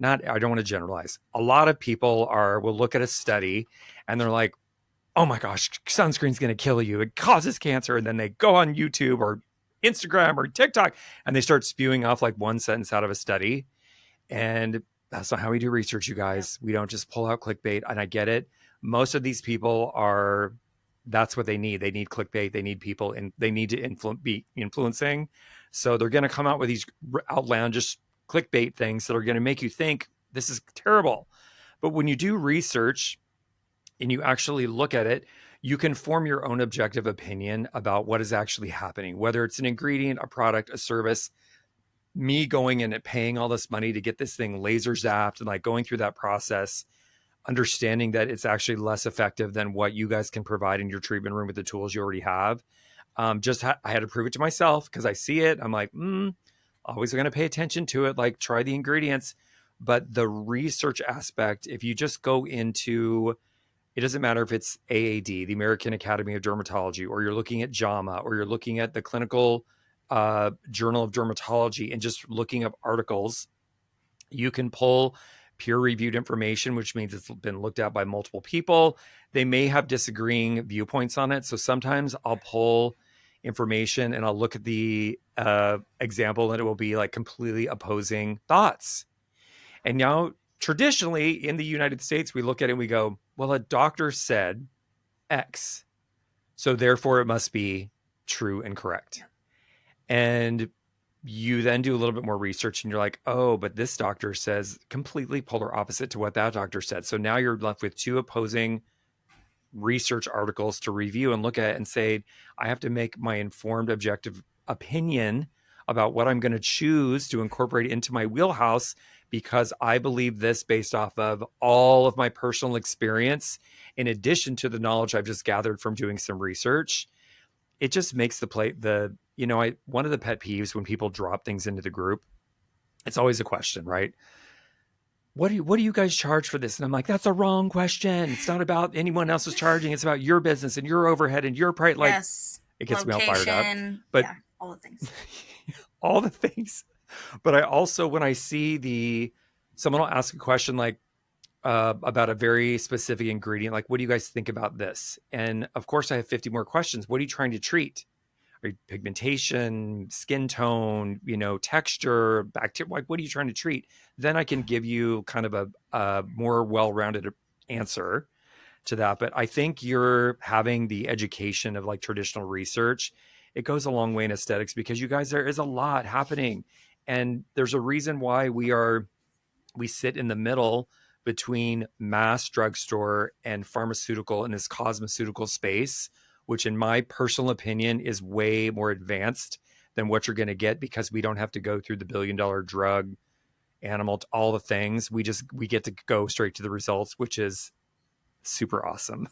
I don't want to generalize. A lot of people will look at a study and they're like, oh my gosh, sunscreen's going to kill you. It causes cancer. And then they go on YouTube or Instagram or TikTok and they start spewing off one sentence out of a study. And that's not how we do research, you guys. We don't just pull out clickbait. And I get it. most of these people are, that's what they need. They need clickbait. They need people, and they need to be influencing. So they're going to come out with these outlandish clickbait things that are going to make you think this is terrible. But when you do research and you actually look at it, you can form your own objective opinion about what is actually happening, whether it's an ingredient, a product, a service. Me going in and paying all this money to get this thing laser zapped and like going through that process, understanding that it's actually less effective than what you guys can provide in your treatment room with the tools you already have. I had to prove it to myself because I see it. I'm like, always going to pay attention to it. Like, try the ingredients. But the research aspect, if you just go into, it doesn't matter if it's AAD, the American Academy of Dermatology, or you're looking at JAMA, or you're looking at the Clinical Journal of Dermatology and just looking up articles, you can pull peer-reviewed information, which means it's been looked at by multiple people. They may have disagreeing viewpoints on it. So sometimes I'll pull information and I'll look at the example and it will be like completely opposing thoughts. And now, traditionally in the United States, we look at it and we go, well, a doctor said X, so therefore it must be true and correct. And you then do a little bit more research and you're like, oh, but this doctor says completely polar opposite to what that doctor said. So now you're left with two opposing research articles to review and look at and say, I have to make my informed, objective opinion about what I'm going to choose to incorporate into my wheelhouse because I believe this based off of all of my personal experience, in addition to the knowledge I've just gathered from doing some research. It just makes one of the pet peeves when people drop things into the group, it's always a question, right? What do you guys charge for this? And I'm like, that's a wrong question. It's not about anyone else's charging. It's about your business and your overhead and your price. Like, Yes. it gets me all Location, fired up. But yeah, all the things. all the things. But I also, when I see someone will ask a question like about a very specific ingredient, like, what do you guys think about this? And of course, I have 50 more questions. What are you trying to treat? Are you pigmentation, skin tone, texture, bacteria? Like, what are you trying to treat? Then I can give you kind of a more well-rounded answer to that. But I think you're having the education of like traditional research. It goes a long way in aesthetics because you guys, there is a lot happening. And there's a reason why we sit in the middle between mass drugstore and pharmaceutical in this cosmeceutical space, which in my personal opinion is way more advanced than what you're going to get because we don't have to go through the $1 billion drug, animal, all the things. We get to go straight to the results, which is super awesome.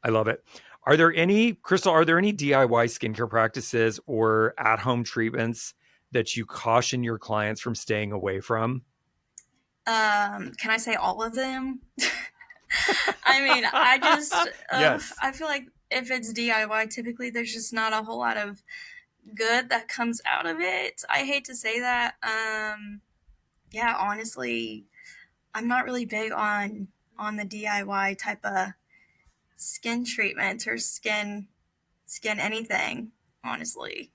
I love it. Crystal, are there any DIY skincare practices or at-home treatments that you caution your clients from staying away from? Can I say all of them? I mean, Yes. I feel like if it's DIY, typically there's just not a whole lot of good that comes out of it. I hate to say that. Yeah, honestly, I'm not really big on the DIY type of skin treatment or skin anything, honestly.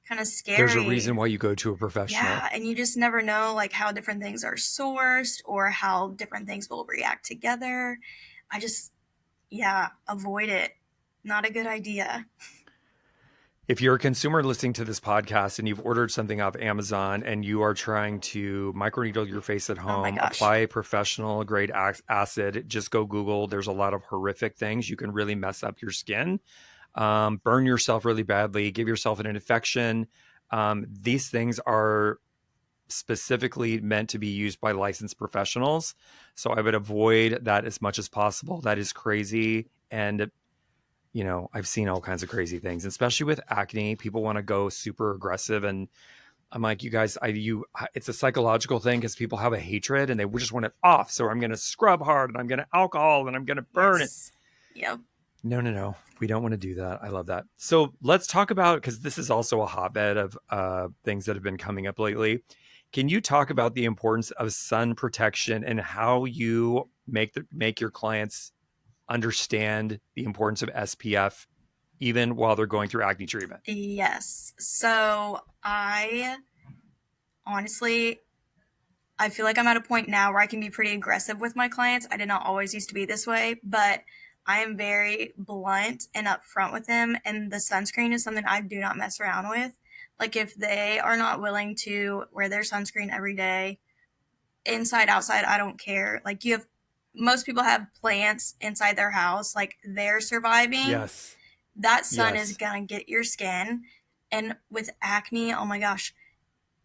Kind of There's a reason scary. why you go to a professional. Yeah, and you just never know like how different things are sourced or how different things will react together. I just yeah, avoid it. Not a good idea. If you're a consumer listening to this podcast and you've ordered something off Amazon and you are trying to microneedle your face at Oh my home, gosh. apply professional grade acid, just go Google. There's a lot of horrific things. You can really mess up your skin, burn yourself really badly, give yourself an infection. These things are specifically meant to be used by licensed professionals. So I would avoid that as much as possible. That is crazy. And I've seen all kinds of crazy things, especially with acne. People want to go super aggressive, and I'm like, you guys, it's a psychological thing because people have a hatred and they just want it off. So I'm going to scrub hard and I'm going to alcohol and I'm going to burn it. Yes. Yep. No. We don't want to do that. I love that. So let's talk about, because this is also a hotbed of things that have been coming up lately. Can you talk about the importance of sun protection and how you make your clients understand the importance of SPF even while they're going through acne treatment? Yes. So I honestly I feel like I'm at a point now where I can be pretty aggressive with my clients. I did not always used to be this way, but I am very blunt and upfront with them. And the sunscreen is something I do not mess around with. Like if they are not willing to wear their sunscreen every day, inside, outside, I don't care. Like most people have plants inside their house, like they're surviving. Yes. That sun is Yes. gonna get your skin. And with acne, oh my gosh,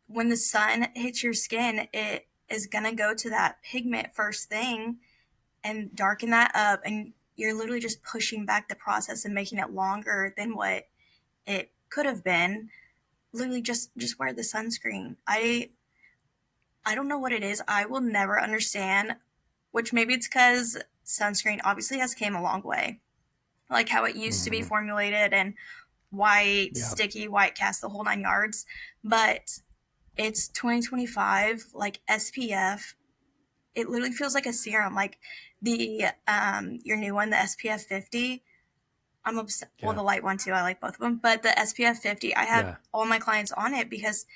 when the sun hits your skin, it is going to go to that pigment first thing and darken that up. And you're literally just pushing back the process and making it longer than what it could have been. Literally just wear the sunscreen. I don't know what it is. I will never understand, which maybe it's because sunscreen obviously has came a long way. Like how it used to be Hmm. formulated and white, Yeah. sticky, white cast, the whole 9 yards. But it's 2025, like SPF. It literally feels like a serum. Like the your new one, the SPF 50. I'm obsessed. Well, Yeah. the light one too. I like both of them. But the SPF 50, I have Yeah. all my clients on it because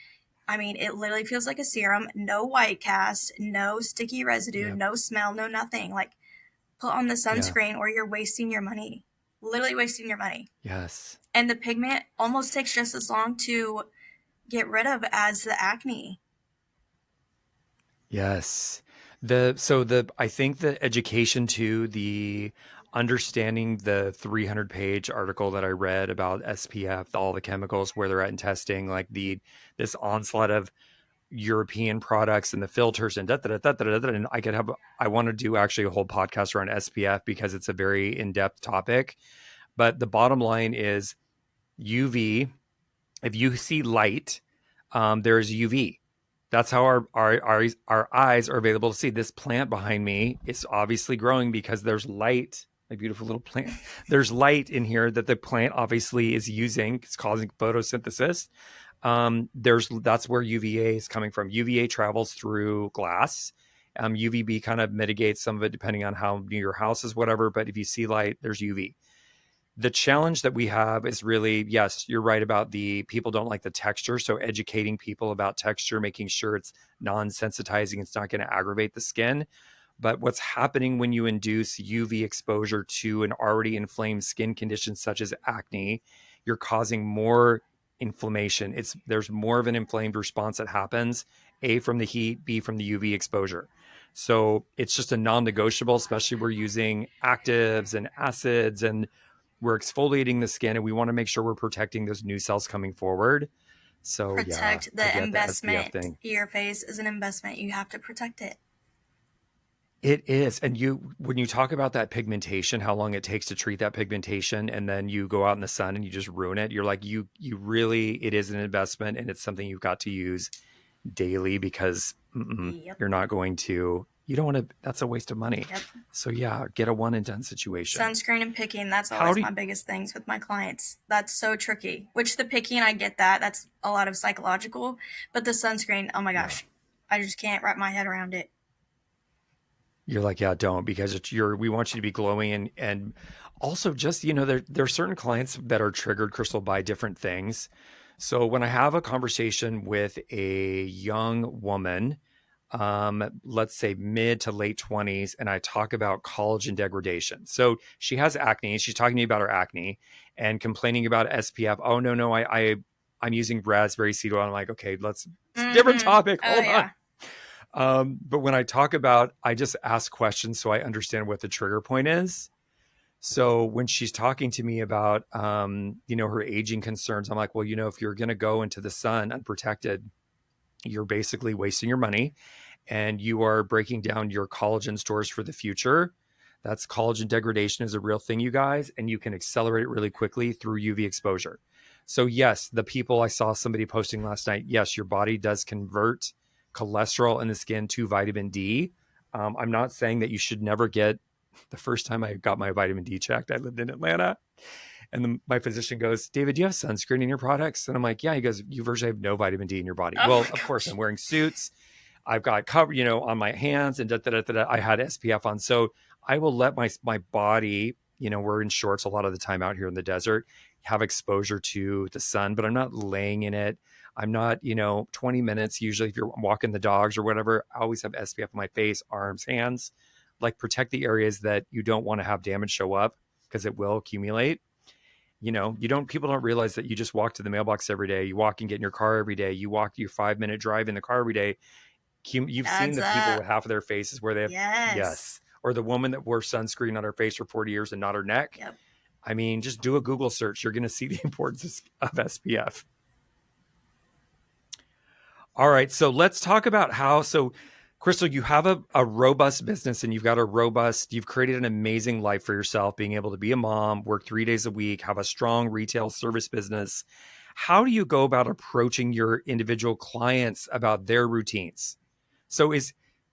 I mean, it literally feels like a serum. No white cast, no sticky residue, Yeah. no smell, no nothing. Like put on the Yeah. sunscreen or you're wasting your money. Literally wasting your money. Yes. And the pigment almost takes just as long to get rid of as the acne. Yes. I think the education to the understanding the 300-page article that I read about SPF, all the chemicals, where they're at in testing, like this onslaught of European products and the filters and and I want to do actually a whole podcast around SPF because it's a very in-depth topic. But the bottom line is UV. If you see light, there's UV. That's how our eyes are available to see. This plant behind me is obviously growing because there's light. A beautiful little plant. There's light in here that the plant obviously is using. It's causing photosynthesis. That's where UVA is coming from. UVA travels through glass. UVB kind of mitigates some of it depending on how new your house is, whatever. But if you see light, there's UV. The challenge that we have is really, yes, you're right about the people don't like the texture. So educating people about texture, making sure it's non-sensitizing, it's not going to aggravate the skin. But what's happening when you induce UV exposure to an already inflamed skin condition such as acne, you're causing more inflammation. There's more of an inflamed response that happens, A, from the heat, B, from the UV exposure. So it's just a non-negotiable, especially we're using actives and acids and we're exfoliating the skin and we want to make sure we're protecting those new cells coming forward. So yeah, Protect I the get the SPF investment. thing. Your face is an investment. You have to protect it. It is. And when you talk about that pigmentation, how long it takes to treat that pigmentation, and then you go out in the sun and you just ruin it, you're like, you really, it is an investment and it's something you've got to use daily because Yep. you don't want to, that's a waste of money. Yep. So yeah, get a one and done situation. Sunscreen and picking, that's How always do you, my biggest things with my clients. That's so tricky. Which the picking, I get that. That's a lot of psychological. But the sunscreen, oh my yeah. gosh, I just can't wrap my head around it. You're like, yeah, don't because we want you to be glowing and also just, there are certain clients that are triggered, Crystal, by different things. So when I have a conversation with a young woman, let's say mid to late 20s, and I talk about collagen degradation. So she has acne and she's talking to me about her acne and complaining about SPF. Oh, no, I'm using raspberry seed oil. I'm like, okay, it's a different Mm-hmm. topic. Oh, Hold on. yeah. But when I just ask questions so I understand what the trigger point is. So when she's talking to me about, her aging concerns, I'm like, well, if you're going to go into the sun unprotected, you're basically wasting your money and you are breaking down your collagen stores for the future. That's collagen degradation is a real thing, you guys, and you can accelerate it really quickly through UV exposure. So yes, the people I saw somebody posting last night, yes, your body does convert cholesterol in the skin to vitamin D. I'm not saying that you should never get. The first time I got my vitamin D checked, I lived in Atlanta, and my physician goes, David, do you have sunscreen in your products? And I'm like, yeah. He goes, you virtually have no vitamin D in your body. Oh Well, my of course, gosh. I'm wearing suits. I've got cover, on my hands and I had SPF on. So I will let my body we're in shorts a lot of the time out here in the desert, have exposure to the sun, but I'm not laying in it. I'm not, 20 minutes. Usually if you're walking the dogs or whatever, I always have SPF on my face, arms, hands, like protect the areas that you don't want to have damage show up because it will accumulate. People don't realize that you just walk to the mailbox every day. You walk and get in your car every day. You walk your 5-minute drive in the car every day. It You've seen adds the people up. with half of their faces where they have, Yes. yes, or the woman that wore sunscreen on her face for 40 years and not her neck. Yep. I mean, just do a Google search. You're going to see the importance of SPF. All right. So let's talk about so Crystal, you have a robust business and you've created an amazing life for yourself, being able to be a mom, work 3 days a week, have a strong retail service business. How do you go about approaching your individual clients about their routines? So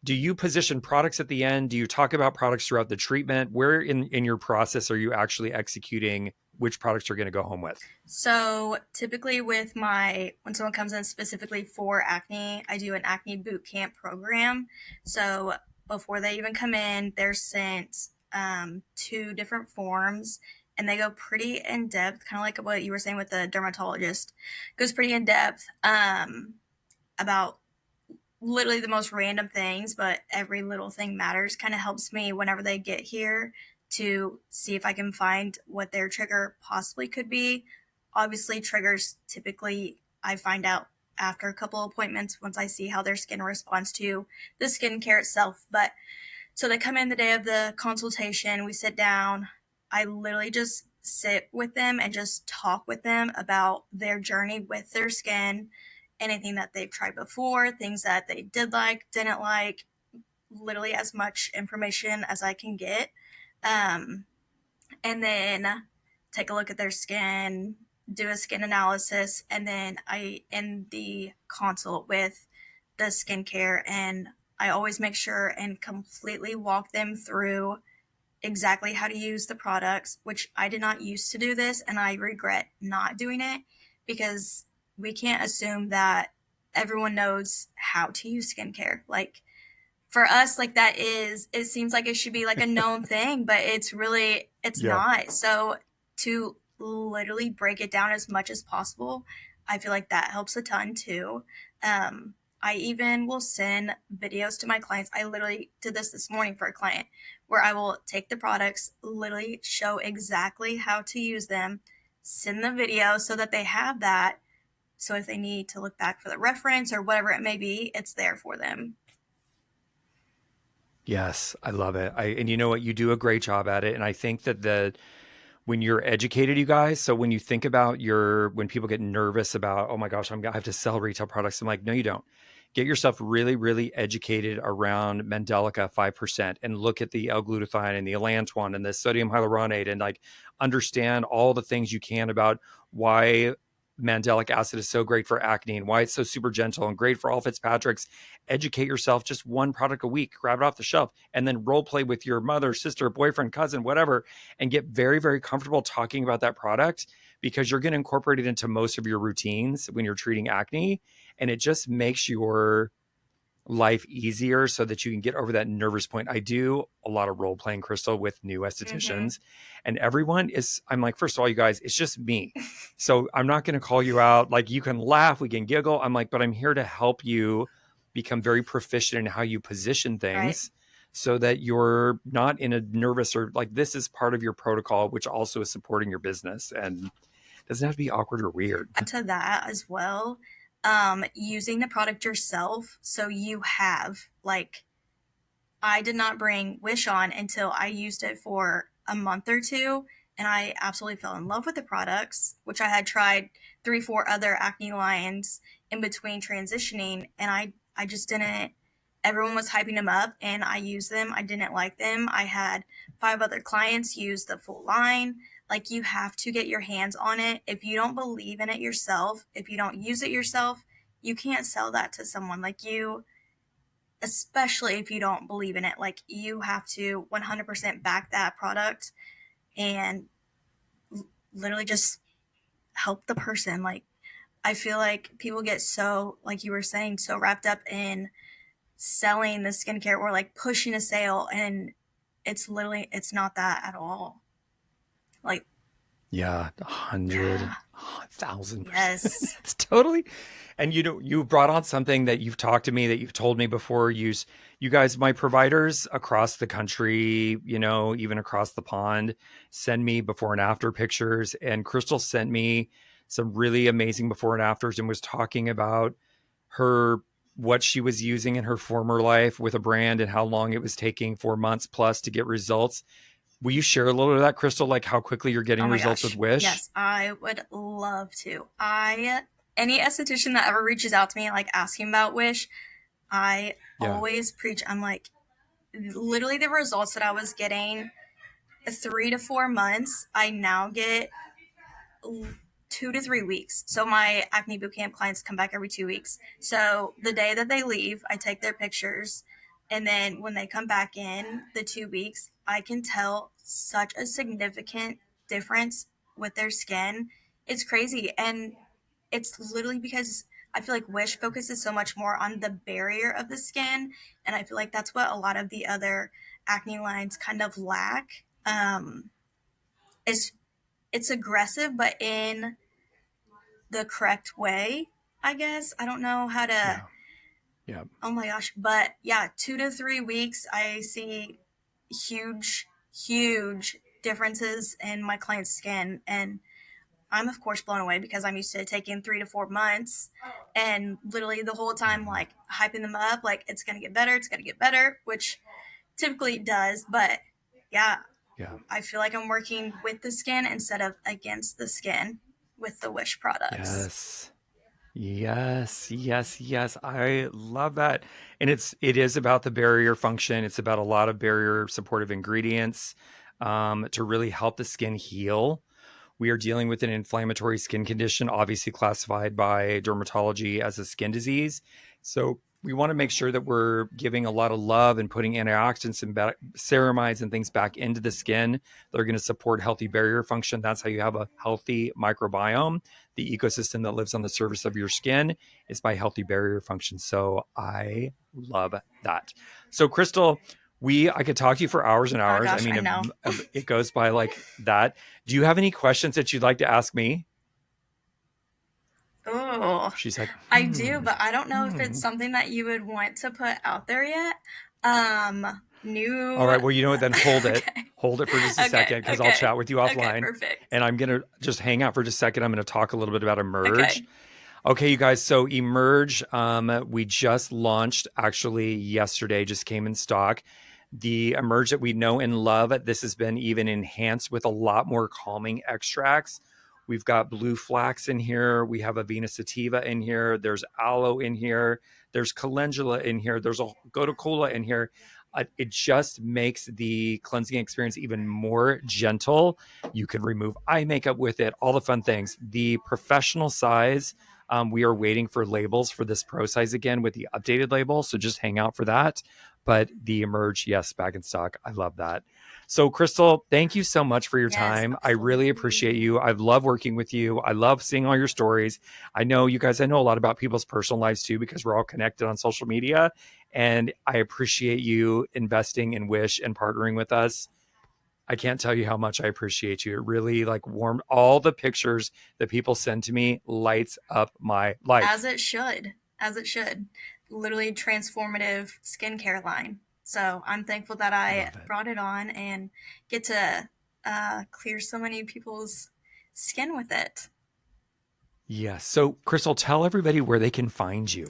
do you position products at the end? Do you talk about products throughout the treatment? Where in your process are you actually executing which products you're going to go home with? So typically when someone comes in specifically for acne, I do an acne boot camp program. So before they even come in, they're sent 2 different forms and they go pretty in depth, kind of like what you were saying with the dermatologist. Goes pretty in depth about literally the most random things, but every little thing matters. Kind of helps me whenever they get here to see if I can find what their trigger possibly could be. Obviously, triggers typically I find out after a couple of appointments once I see how their skin responds to the skincare itself. But so they come in the day of the consultation, we sit down. I literally just sit with them and just talk with them about their journey with their skin, anything that they've tried before, things that they did like, didn't like, literally as much information as I can get. Um, and then take a look at their skin, do a skin analysis, and then I end the consult with the skincare. And I always make sure and completely walk them through exactly how to use the products, which I did not used to do this, and I regret not doing it because we can't assume that everyone knows how to use skincare. Like for us, like it seems like it should be like a known thing, but it's Yeah. not. So to literally break it down as much as possible, I feel like that helps a ton too. I even will send videos to my clients. I literally did this morning for a client where I will take the products, literally show exactly how to use them, send the video so that they have that. So if they need to look back for the reference or whatever it may be, it's there for them. Yes, I love it. And you know what? You do a great job at it. And I think that when you're educated, you guys, so when you think about when people get nervous about, oh my gosh, I have to sell retail products. I'm like, no, you don't. Get yourself really, really educated around Mandelica 5% and look at the L-glutathione and the allantoin and the sodium hyaluronate and like understand all the things you can about why mandelic acid is so great for acne and why it's so super gentle and great for all Fitzpatrick's. Educate yourself, just one product a week, grab it off the shelf, and then role play with your mother, sister, boyfriend, cousin, whatever, and get very, very comfortable talking about that product because you're going to incorporate it into most of your routines when you're treating acne. And it just makes your life easier so that you can get over that nervous point. I do a lot of role playing, Crystal, with new Mm-hmm. estheticians, and I'm like, first of all, you guys, it's just me. So I'm not going to call you out. Like, you can laugh, we can giggle. I'm like, but I'm here to help you become very proficient in how you position Right. things so that you're not in a nervous or like this is part of your protocol, which also is supporting your business and doesn't have to be awkward or weird. To that as well, using the product yourself. So you have, like, I did not bring Wish on until I used it for a month or two, and I absolutely fell in love with the products, which I had tried 3, 4 other acne lines in between transitioning, and I just didn't. Everyone was hyping them up, and I used them. I didn't like them. I had 5 other clients use the full line. Like, you have to get your hands on it. If you don't believe in it yourself, if you don't use it yourself, you can't sell that to someone. Like, especially if you don't believe in it, like, you have to 100% back that product and literally just help the person. Like, I feel like people get so, like you were saying, so wrapped up in selling the skincare or like pushing a sale, and it's not that at all. Like, Yeah, 100, yeah, 1,000%. yes. It's totally. And you brought on something that you've talked to me, that you've told me before. You guys, my providers across the country, even across the pond, send me before and after pictures. And Crystal sent me some really amazing before and afters and was talking about her what she was using in her former life with a brand and how long it was taking, 4 months plus, to get results. Will you share a little bit of that, Crystal? Like how quickly you're getting Oh my results with gosh. Wish? Yes, I would love to. Any esthetician that ever reaches out to me, like asking about Wish, I Yeah, always preach. I'm like, literally the results that I was getting 3 to 4 months, I now get 2 to 3 weeks. So my acne bootcamp clients come back every 2 weeks. So the day that they leave, I take their pictures, and then when they come back in the 2 weeks, I can tell such a significant difference with their skin. It's crazy, and it's literally because I feel like Wish focuses so much more on the barrier of the skin, and I feel like that's what a lot of the other acne lines kind of lack. Is it's aggressive, but in the correct way, I guess. I don't know how to. yeah, yeah, Oh my gosh. But yeah, 2 to 3 weeks, I see huge, huge differences in my client's skin. And I'm, of course, blown away because I'm used to taking 3 to 4 months and literally the whole time, mhm, like, hyping them up, like, it's going to get better, it's going to get better, which typically it does. But yeah, yeah. I feel like I'm working with the skin instead of against the skin with the Wish products. Yes. Yes, yes, yes. I love that. And it is about the barrier function. It's about a lot of barrier supportive ingredients to really help the skin heal. We are dealing with an inflammatory skin condition, obviously classified by dermatology as a skin disease. So we want to make sure that we're giving a lot of love and putting antioxidants and ceramides and things back into the skin that are going to support healthy barrier function. That's how you have a healthy microbiome. The ecosystem that lives on the surface of your skin is by healthy barrier function. So I love that. So Crystal, I could talk to you for hours and Oh hours. I gosh, I mean, know. it goes by like that. Do you have any questions that you'd like to ask me? Oh, She's like, I do, but I don't know if it's hmm. something that you would want to put out there yet. All New. right. Well, you know what? Then hold it. Okay. Hold it for just a Okay. second because I'll Okay. chat with you Okay. offline. Perfect. And I'm going to just hang out for just a second. I'm going to talk a little bit about Emerge. Okay. Okay, you guys. So Emerge, we just launched actually yesterday, just came in stock. The Emerge that we know and love, this has been even enhanced with a lot more calming extracts. We've got blue flax in here. We have Avena sativa in here. There's aloe in here. There's calendula in here. There's a gotu kola in here. It just makes the cleansing experience even more gentle. You can remove eye makeup with it, all the fun things. The professional size, we are waiting for labels for this pro size again with the updated label. So just hang out for that. But the Emerge, yes, back in stock. I love that. So, Crystal, thank you so much for your Yes, time. I really appreciate absolutely. you. I love working with you. I love seeing all your stories. I know you guys, I know a lot about people's personal lives too, because we're all connected on social media. And I appreciate you investing in Wish and partnering with us. I can't tell you how much I appreciate you. It really like warmed all the pictures that people send to me, lights up my As life. it should. As it should. Literally transformative skincare line. So I'm thankful that I Love it. brought it on and get to clear so many people's skin with it. Yes. So, Crystal, tell everybody where they can find you.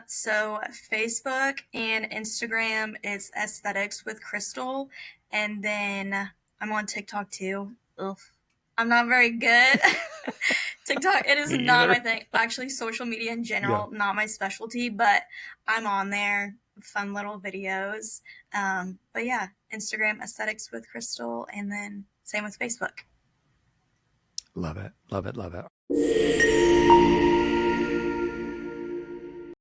So Facebook and Instagram is Esthetics with Crystal, and then I'm on TikTok too. Ugh. I'm not very good. TikTok, it is Me not my either. thing. Actually, social media in Yeah. general, not my specialty, but I'm on there. Fun little videos. But yeah, Instagram Aesthetics with Crystal, and then same with Facebook. Love it. Love it. Love it.